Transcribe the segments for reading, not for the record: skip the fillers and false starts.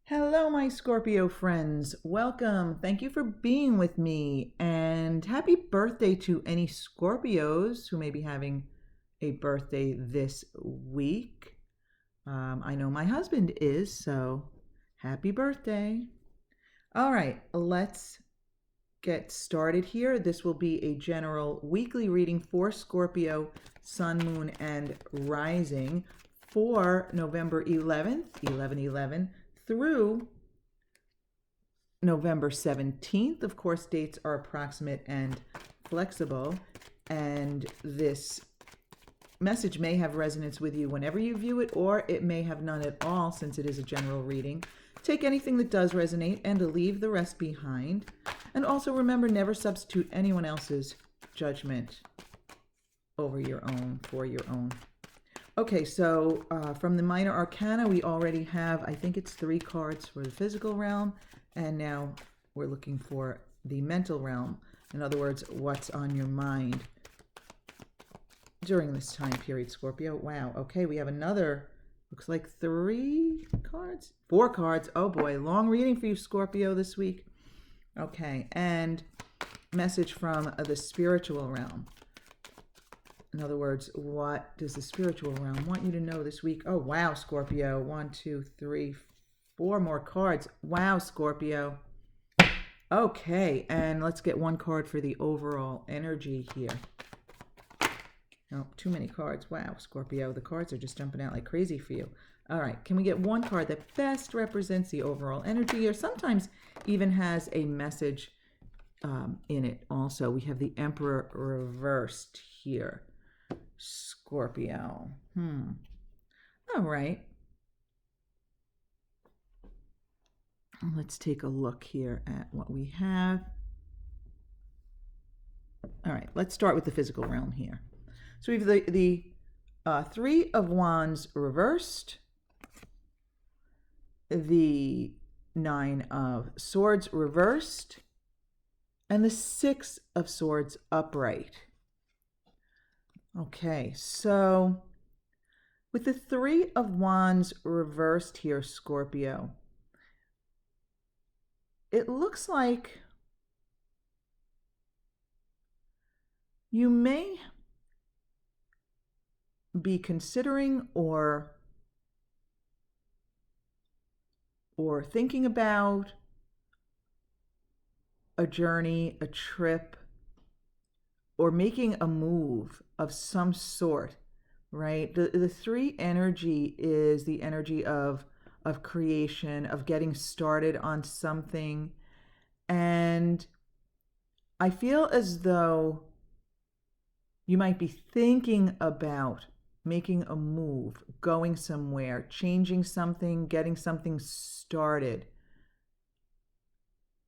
Hello, my Scorpio friends. Welcome. Thank you for being with me. And happy birthday to any Scorpios who may be having a birthday this week. I know my husband is, so happy birthday. All right, let's get started here. This will be a general weekly reading for Scorpio, Sun, Moon, and Rising for November 11th, 11/11, through November 17th. Of course, dates are approximate and flexible, and this message may have resonance with you whenever you view it, or it may have none at all since it is a general reading. Take anything that does resonate and leave the rest behind. And also remember, never substitute anyone else's judgment over your own, for your own. Okay, so from the minor arcana, we already have, I think it's 3 cards for the physical realm, and now we're looking for the mental realm. In other words, what's on your mind during this time period, Scorpio. Wow, okay, we have another, looks like 3 cards? 4 cards. Oh boy, long reading for you, Scorpio, this week. Okay, and message from the spiritual realm. In other words, what does the spiritual realm want you to know this week? Oh, wow, Scorpio. 1, 2, 3, 4 more cards. Wow, Scorpio. Okay, and let's get 1 card for the overall energy here. Oh, too many cards. Wow, Scorpio. The cards are just jumping out like crazy for you. All right, can we get 1 card that best represents the overall energy, or sometimes even has a message in it also? We have the Emperor reversed here, Scorpio. All right. Let's take a look here at what we have. All right, let's start with the physical realm here. So we have the 3 of Wands reversed, the 9 of Swords reversed, and the 6 of Swords upright. Okay, so with the 3 of Wands reversed here, Scorpio, it looks like you may be considering or thinking about a journey, a trip, or making a move of some sort, right? The 3 energy is the energy of creation, of getting started on something. And I feel as though you might be thinking about making a move, going somewhere, changing something, getting something started.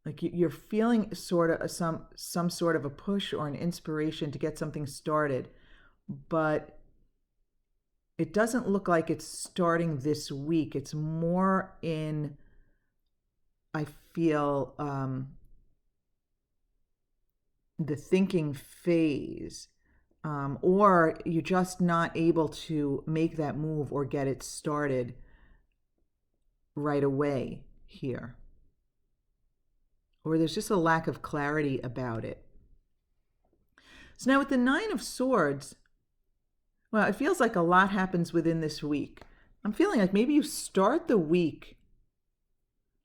Like you're feeling sort of some sort of a push or an inspiration to get something started, but it doesn't look like it's starting this week. It's more in, I feel, the thinking phase, or you're just not able to make that move or get it started right away here. Or there's just a lack of clarity about it. So now with the 9 of Swords, well, it feels like a lot happens within this week. I'm feeling like maybe you start the week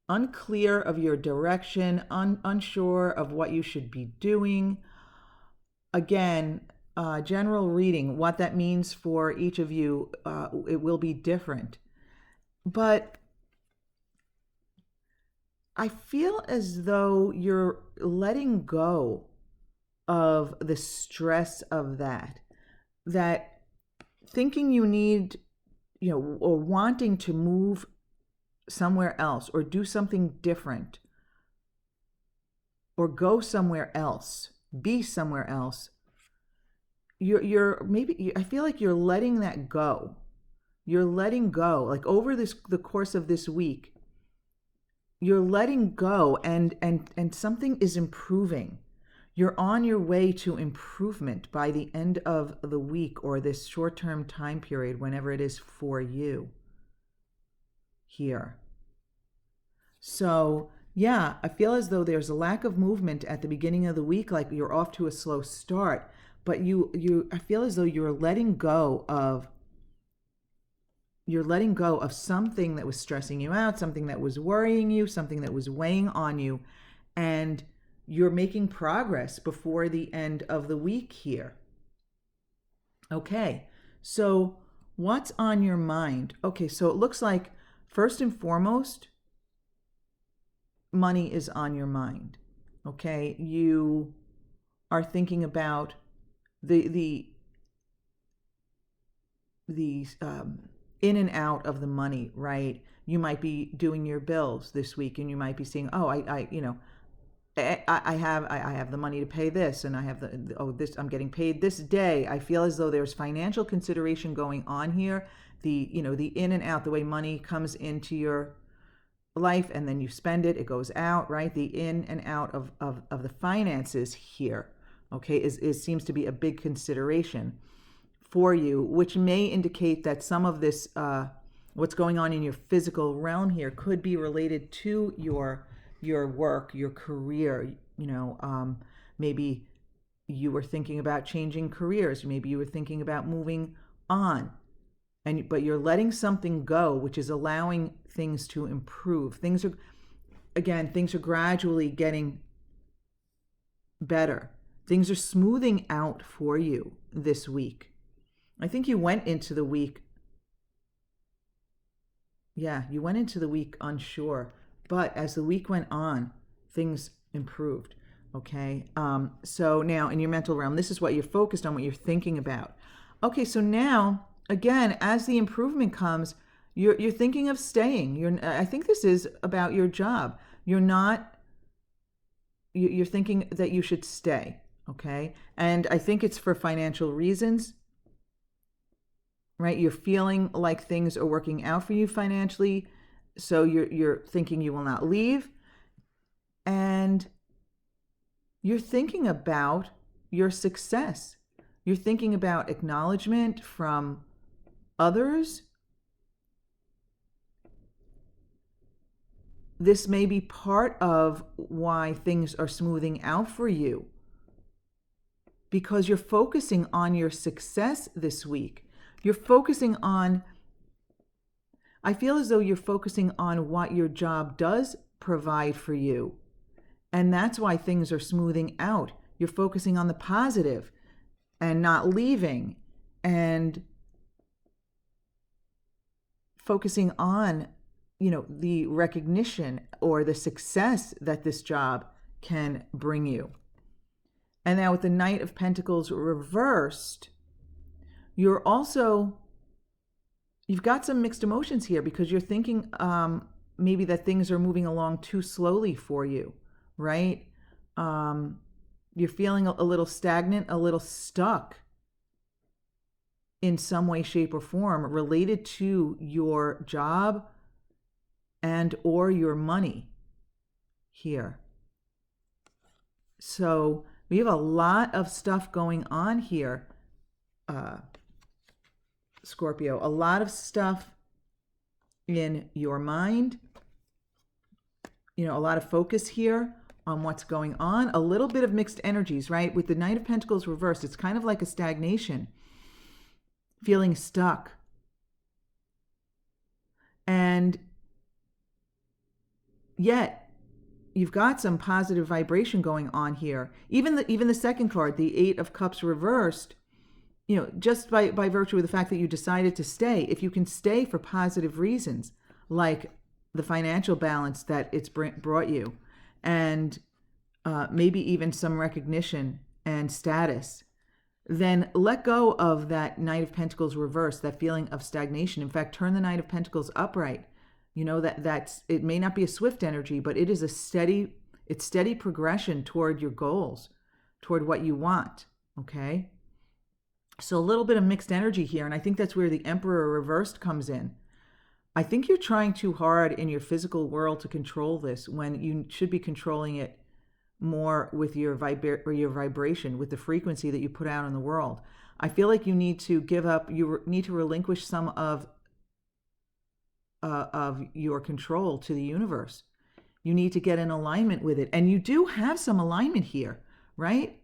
unclear of your direction, unsure of what you should be doing. Again, general reading, what that means for each of you, it will be different. But I feel as though you're letting go of the stress of that thinking you need, or wanting to move somewhere else or do something different or go somewhere else, be somewhere else. You're maybe, I feel like you're letting that go. You're letting go, like over the course of this week. You're letting go, and something is improving. You're on your way to improvement by the end of the week or this short-term time period, whenever it is for you here. So, yeah, I feel as though there's a lack of movement at the beginning of the week, like you're off to a slow start, but I feel as though you're letting go of something that was stressing you out, something that was worrying you, something that was weighing on you, and you're making progress before the end of the week here. Okay, so what's on your mind? Okay, so it looks like first and foremost, money is on your mind. Okay, you are thinking about the in and out of the money, right? You might be doing your bills this week, and you might be seeing, oh, I have the money to pay this, and I have this, I'm getting paid this day. I feel as though there's financial consideration going on here. The in and out, the way money comes into your life and then you spend it, it goes out, right? The in and out of the finances here, okay, is seems to be a big consideration for you, which may indicate that some of this, what's going on in your physical realm here, could be related to your work, your career. Maybe you were thinking about changing careers. Maybe you were thinking about moving on, but you're letting something go, which is allowing things to improve. Things are gradually getting better. Things are smoothing out for you this week. I think you went into the week unsure, but as the week went on, things improved. Okay, so now in your mental realm, this is what you're focused on, what you're thinking about. Okay, so now again, as the improvement comes, you're thinking of staying. I think this is about your job. You're thinking that you should stay. Okay, and I think it's for financial reasons. Right? You're feeling like things are working out for you financially, so you're thinking you will not leave, and you're thinking about your success. You're thinking about acknowledgement from others. This may be part of why things are smoothing out for you, because you're focusing on your success this week. You're focusing on, I feel as though you're focusing on what your job does provide for you. And that's why things are smoothing out. You're focusing on the positive and not leaving, and focusing on, the recognition or the success that this job can bring you. And now with the Knight of Pentacles reversed, you've got some mixed emotions here, because you're thinking maybe that things are moving along too slowly for you, right? You're feeling a little stagnant, a little stuck in some way, shape, or form related to your job and or your money here. So we have a lot of stuff going on here, Scorpio. A lot of stuff in your mind, a lot of focus here on what's going on. A little bit of mixed energies, right? With the Knight of Pentacles reversed, it's kind of like a stagnation, feeling stuck. And yet you've got some positive vibration going on here. Even the second card, the Eight of Cups reversed, just by virtue of the fact that you decided to stay, if you can stay for positive reasons, like the financial balance that it's brought you, and maybe even some recognition and status, then let go of that Knight of Pentacles reverse, that feeling of stagnation. In fact, turn the Knight of Pentacles upright. It may not be a swift energy, but it is steady progression toward your goals, toward what you want. Okay. So a little bit of mixed energy here. And I think that's where the Emperor reversed comes in. I think you're trying too hard in your physical world to control this, when you should be controlling it more with your vibration, with the frequency that you put out in the world. I feel like you need to need to relinquish some of your control to the universe, You need to get in alignment with it. And you do have some alignment here, right?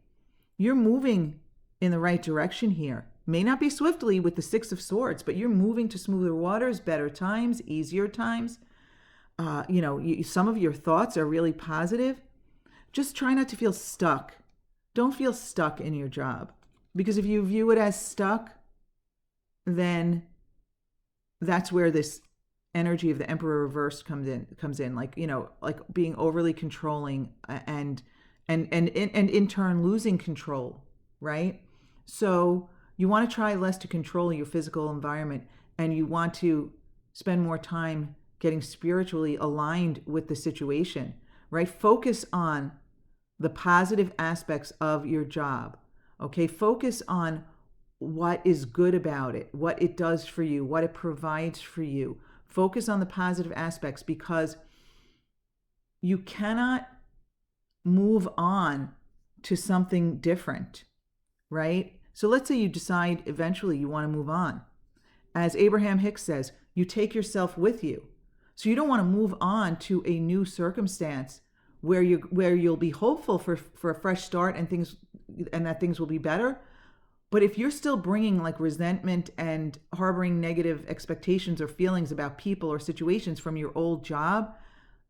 You're moving in the right direction here. May not be swiftly with the Six of Swords, but you're moving to smoother waters, better times, easier times. Some of your thoughts are really positive. Just try not to feel stuck. Don't feel stuck in your job. Because if you view it as stuck, then that's where this energy of the Emperor reversed comes in, like being overly controlling and in turn losing control, right? So you want to try less to control your physical environment, and you want to spend more time getting spiritually aligned with the situation, right? Focus on the positive aspects of your job, okay? Focus on what is good about it, what it does for you, what it provides for you. Focus on the positive aspects, because you cannot move on to something different, right? So let's say you decide eventually you want to move on. As Abraham Hicks says, you take yourself with you. So you don't want to move on to a new circumstance where you'll be hopeful for a fresh start and that things will be better. But if you're still bringing like resentment and harboring negative expectations or feelings about people or situations from your old job,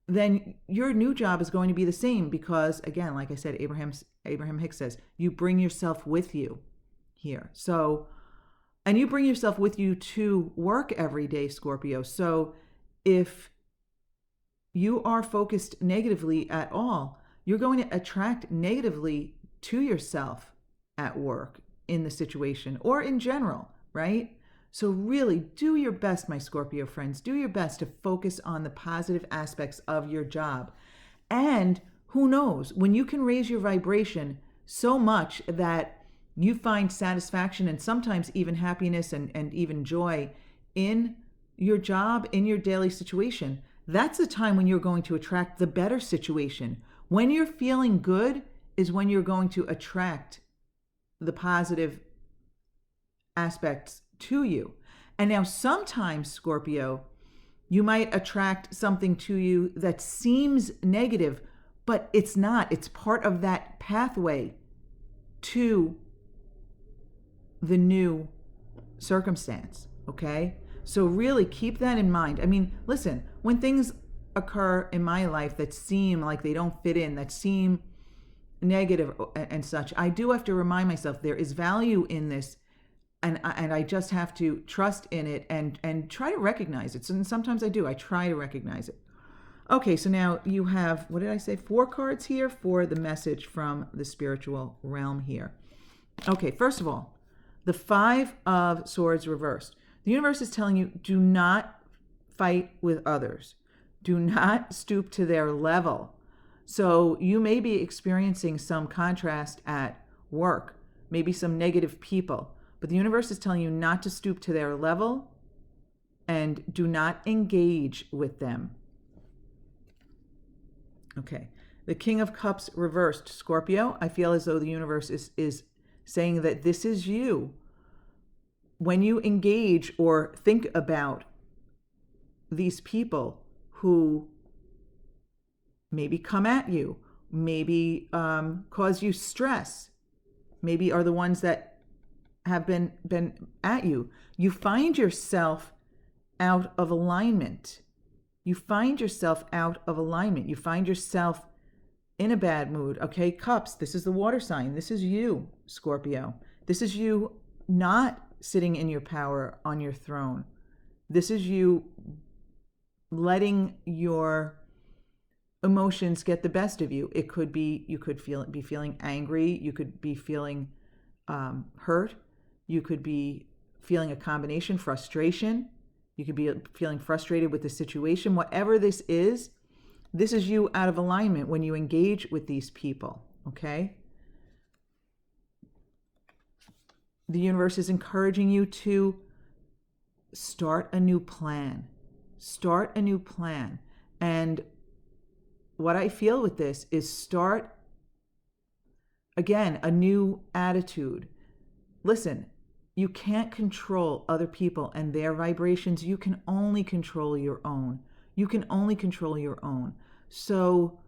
then your new job is going to be the same, because again, like I said, Abraham Hicks says, you bring yourself with you here. So, and you bring yourself with you to work every day, Scorpio. So if you are focused negatively at all, you're going to attract negatively to yourself at work, in the situation, or in general, right? So really do your best, my Scorpio friends. Do your best to focus on the positive aspects of your job. And who knows, when you can raise your vibration so much that you find satisfaction and sometimes even happiness and even joy in your job, in your daily situation, that's the time when you're going to attract the better situation. When you're feeling good is when you're going to attract the positive aspects to you. And now sometimes, Scorpio, you might attract something to you that seems negative, but it's not. It's part of that pathway to the new circumstance, okay? So really keep that in mind. I mean, listen, when things occur in my life that seem like they don't fit in, that seem negative and such, I do have to remind myself there is value in this, and I just have to trust in it and try to recognize it. So, and sometimes I do. I try to recognize it. Okay, so now you have, what did I say? 4 cards here for the message from the spiritual realm here. Okay, first of all, the 5 of Swords reversed. The universe is telling you, do not fight with others. Do not stoop to their level. So you may be experiencing some contrast at work, maybe some negative people, but the universe is telling you not to stoop to their level and do not engage with them. Okay. The King of Cups reversed, Scorpio. I feel as though the universe is saying that this is you. When you engage or think about these people who maybe come at you, maybe cause you stress, maybe are the ones that have been at you, you find yourself out of alignment. You find yourself out of alignment. You find yourself in a bad mood. Okay, Cups, this is the water sign. This is you, Scorpio. This is you not sitting in your power on your throne. This is you letting your emotions get the best of you. It could be, you could be feeling angry. You could be feeling hurt. You could be feeling a combination, frustration. You could be feeling frustrated with the situation. Whatever this is you out of alignment when you engage with these people, okay? The universe is encouraging you to start a new plan. Start a new plan. And what I feel with this is start, again, a new attitude. Listen, you can't control other people and their vibrations. You can only control your own. You can only control your own. So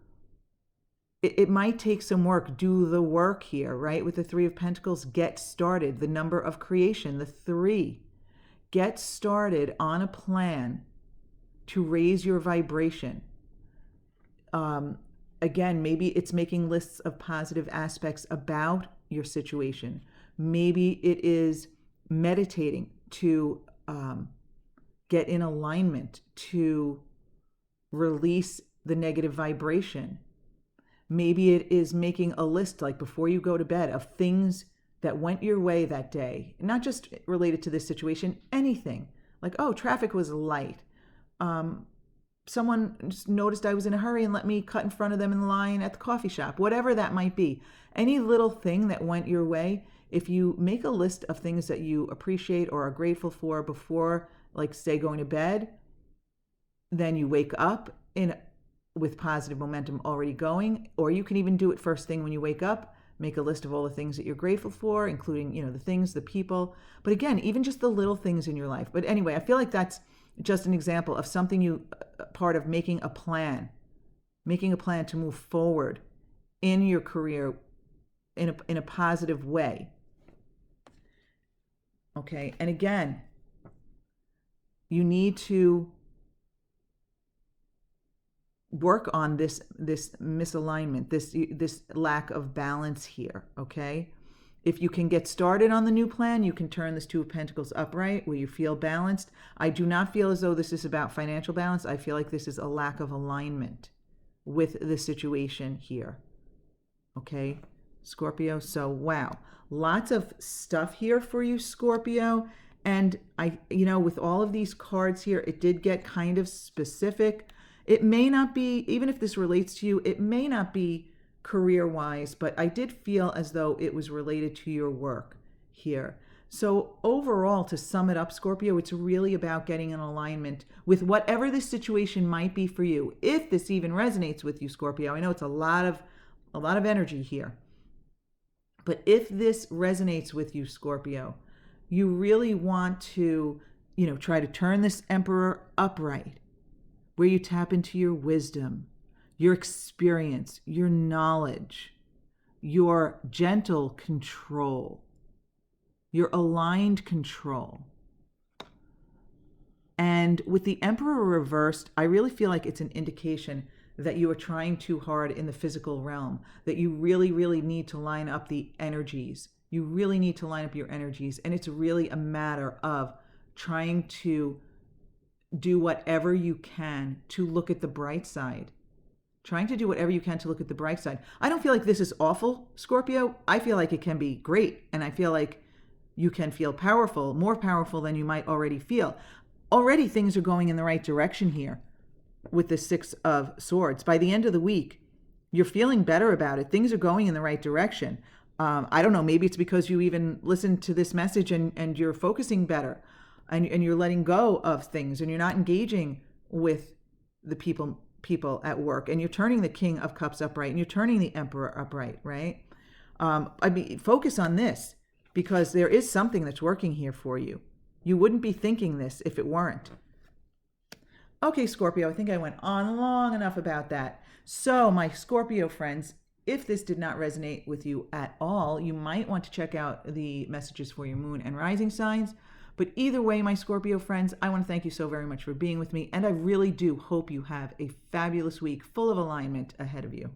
it might take some work. Do the work here, right? With the Three of Pentacles, get started. The number of creation, the 3. Get started on a plan to raise your vibration. Again, maybe it's making lists of positive aspects about your situation. Maybe it is meditating to get in alignment, to release the negative vibration. Maybe it is making a list, like before you go to bed, of things that went your way that day, not just related to this situation, anything. Like, oh, traffic was light. Someone just noticed I was in a hurry and let me cut in front of them in the line at the coffee shop, whatever that might be. Any little thing that went your way, if you make a list of things that you appreciate or are grateful for before, like say going to bed, then you wake up with positive momentum already going, or you can even do it first thing when you wake up. Make a list of all the things that you're grateful for, including, the things, the people. But again, even just the little things in your life. But anyway, I feel like that's just an example of something part of making a plan to move forward in your career in a positive way. Okay. And again, you need to work on this misalignment, this lack of balance here, okay? If you can get started on the new plan, you can turn this Two of Pentacles upright where you feel balanced. I do not feel as though this is about financial balance. I feel like this is a lack of alignment with the situation here, okay, Scorpio? So, wow, lots of stuff here for you, Scorpio. And with all of these cards here, it did get kind of specific. It may not be, even if this relates to you, it may not be career-wise, but I did feel as though it was related to your work here. So overall, to sum it up, Scorpio, it's really about getting in alignment with whatever this situation might be for you. If this even resonates with you, Scorpio, I know it's a lot of energy here. But if this resonates with you, Scorpio, you really want to, try to turn this Emperor upright, where you tap into your wisdom, your experience, your knowledge, your gentle control, your aligned control. And with the Emperor reversed, I really feel like it's an indication that you are trying too hard in the physical realm, that you really, really need to line up the energies. You really need to line up your energies. And it's really a matter of trying to do whatever you can to look at the bright side. Trying to do whatever you can to look at the bright side. I don't feel like this is awful, Scorpio. I feel like it can be great. And I feel like you can feel powerful, more powerful than you might already feel. Already things are going in the right direction here with the Six of Swords. By the end of the week, you're feeling better about it. Things are going in the right direction. I don't know, maybe it's because you even listened to this message and you're focusing better and you're letting go of things and you're not engaging with the people at work, and you're turning the King of Cups upright and you're turning the Emperor upright, right? Focus on this because there is something that's working here for you. You wouldn't be thinking this if it weren't. Okay, Scorpio, I think I went on long enough about that. So, my Scorpio friends, if this did not resonate with you at all, you might want to check out the messages for your moon and rising signs. But either way, my Scorpio friends, I want to thank you so very much for being with me. And I really do hope you have a fabulous week full of alignment ahead of you.